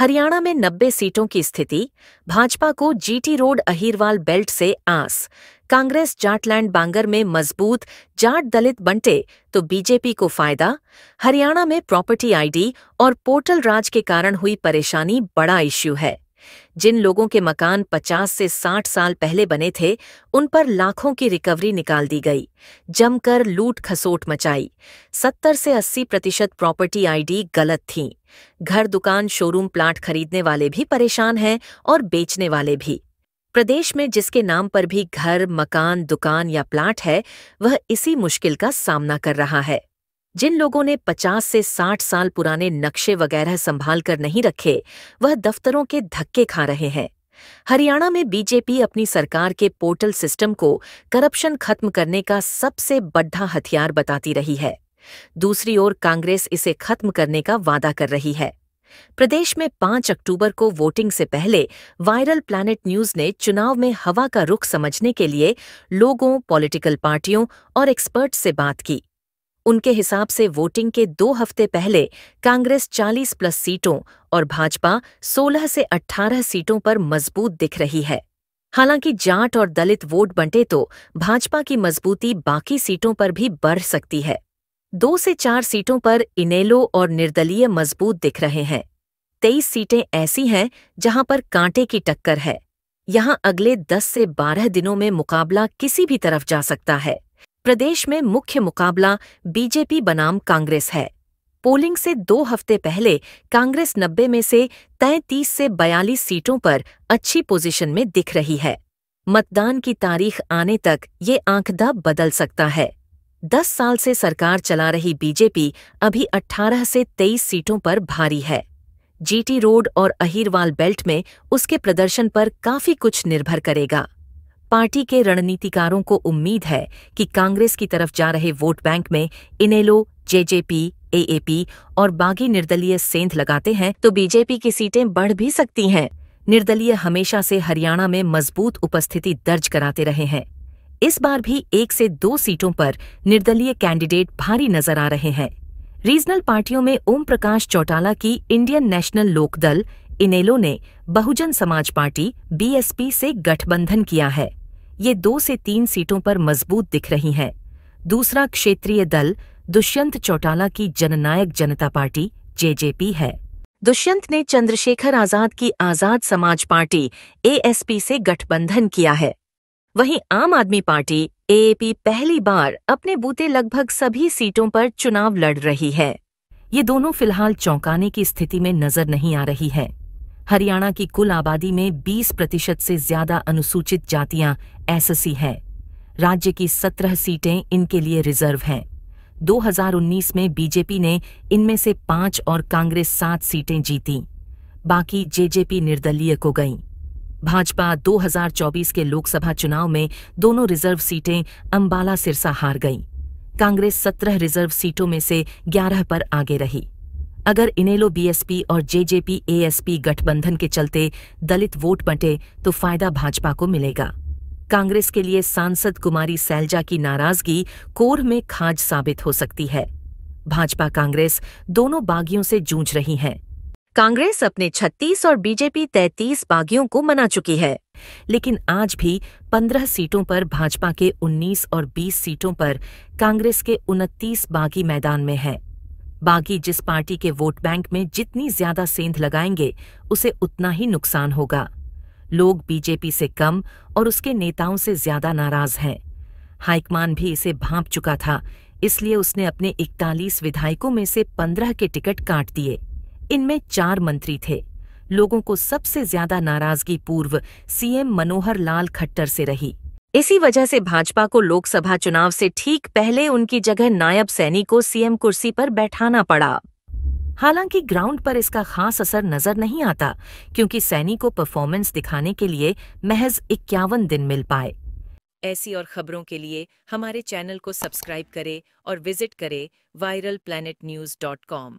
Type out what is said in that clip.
हरियाणा में 90 सीटों की स्थिति, भाजपा को जीटी रोड अहीरवाल बेल्ट से आस। कांग्रेस जाटलैंड बांगर में मजबूत, जाट दलित बंटे तो बीजेपी को फायदा। हरियाणा में प्रॉपर्टी आईडी और पोर्टल राज के कारण हुई परेशानी बड़ा इश्यू है। जिन लोगों के मकान 50 से 60 साल पहले बने थे, उन पर लाखों की रिकवरी निकाल दी गई। जमकर लूट खसोट मचाई। 70 से 80% प्रॉपर्टी आईडी गलत थीं। घर, दुकान, शोरूम, प्लाट खरीदने वाले भी परेशान हैं और बेचने वाले भी। प्रदेश में जिसके नाम पर भी घर, मकान, दुकान या प्लाट है, वह इसी मुश्किल का सामना कर रहा है। जिन लोगों ने 50 से 60 साल पुराने नक्शे वगैरह संभाल कर नहीं रखे, वह दफ्तरों के धक्के खा रहे हैं। हरियाणा में बीजेपी अपनी सरकार के पोर्टल सिस्टम को करप्शन खत्म करने का सबसे बड़ा हथियार बताती रही है। दूसरी ओर कांग्रेस इसे खत्म करने का वादा कर रही है। प्रदेश में 5 अक्टूबर को वोटिंग से पहले वायरल प्लैनेट न्यूज ने चुनाव में हवा का रुख समझने के लिए लोगों, पॉलिटिकल पार्टियों और एक्सपर्ट से बात की। उनके हिसाब से वोटिंग के 2 हफ्ते पहले कांग्रेस 40+ सीटों और भाजपा 16 से 18 सीटों पर मजबूत दिख रही है। हालांकि जाट और दलित वोट बंटे तो भाजपा की मजबूती बाकी सीटों पर भी बढ़ सकती है। 2 से 4 सीटों पर इनेलो और निर्दलीय मजबूत दिख रहे हैं। 23 सीटें ऐसी हैं जहां पर कांटे की टक्कर है। यहां अगले 10 से 12 दिनों में मुकाबला किसी भी तरफ जा सकता है। प्रदेश में मुख्य मुकाबला बीजेपी बनाम कांग्रेस है। पोलिंग से 2 हफ्ते पहले कांग्रेस 90 में से 33 से 42 सीटों पर अच्छी पोजीशन में दिख रही है। मतदान की तारीख आने तक ये आंकड़ा बदल सकता है। 10 साल से सरकार चला रही बीजेपी अभी 18 से 23 सीटों पर भारी है। जीटी रोड और अहीरवाल बेल्ट में उसके प्रदर्शन पर काफी कुछ निर्भर करेगा। पार्टी के रणनीतिकारों को उम्मीद है कि कांग्रेस की तरफ जा रहे वोट बैंक में इनेलो, जेजेपी, एएपी और बागी निर्दलीय सेंध लगाते हैं तो बीजेपी की सीटें बढ़ भी सकती हैं। निर्दलीय हमेशा से हरियाणा में मजबूत उपस्थिति दर्ज कराते रहे हैं। इस बार भी 1 से 2 सीटों पर निर्दलीय कैंडिडेट भारी नजर आ रहे हैं। रीजनल पार्टियों में ओम प्रकाश चौटाला की इंडियन नेशनल लोकदल इनेलो ने बहुजन समाज पार्टी बीएसपी से गठबंधन किया है। ये 2 से 3 सीटों पर मजबूत दिख रही हैं। दूसरा क्षेत्रीय दल दुष्यंत चौटाला की जननायक जनता पार्टी जेजेपी है। दुष्यंत ने चंद्रशेखर आजाद की आजाद समाज पार्टी एएसपी से गठबंधन किया है। वहीं आम आदमी पार्टी एएपी पहली बार अपने बूते लगभग सभी सीटों पर चुनाव लड़ रही है। ये दोनों फिलहाल चौंकाने की स्थिति में नजर नहीं आ रही हैं। हरियाणा की कुल आबादी में 20% से ज्यादा अनुसूचित जातियां एससी हैं। राज्य की 17 सीटें इनके लिए रिजर्व हैं। 2019 में बीजेपी ने इनमें से 5 और कांग्रेस 7 सीटें जीतीं। बाकी जेजेपी निर्दलीय को गईं। भाजपा 2024 के लोकसभा चुनाव में दोनों रिजर्व सीटें अंबाला सिरसा हार गईं। कांग्रेस 17 रिजर्व सीटों में से 11 पर आगे रही। अगर इनेलो बीएसपी और जेजेपी एएसपी गठबंधन के चलते दलित वोट बंटे तो फायदा भाजपा को मिलेगा। कांग्रेस के लिए सांसद कुमारी सैलजा की नाराजगी कोर में खाज साबित हो सकती है। भाजपा कांग्रेस दोनों बागियों से जूझ रही हैं। कांग्रेस अपने 36 और बीजेपी 33 बागियों को मना चुकी है, लेकिन आज भी 15 सीटों पर भाजपा के 19 और 20 सीटों पर कांग्रेस के 29 बागी मैदान में हैं। बागी जिस पार्टी के वोट बैंक में जितनी ज्यादा सेंध लगाएंगे, उसे उतना ही नुकसान होगा। लोग बीजेपी से कम और उसके नेताओं से ज्यादा नाराज हैं। हाईकमान भी इसे भांप चुका था, इसलिए उसने अपने 41 विधायकों में से 15 के टिकट काट दिए। इनमें 4 मंत्री थे। लोगों को सबसे ज्यादा नाराजगी पूर्व सीएम मनोहर लाल खट्टर से रही। इसी वजह से भाजपा को लोकसभा चुनाव से ठीक पहले उनकी जगह नायब सैनी को सीएम कुर्सी पर बैठाना पड़ा। हालांकि ग्राउंड पर इसका खास असर नजर नहीं आता, क्योंकि सैनी को परफॉर्मेंस दिखाने के लिए महज 51 दिन मिल पाए। ऐसी और खबरों के लिए हमारे चैनल को सब्सक्राइब करें और विजिट करें viralplanetnews.com।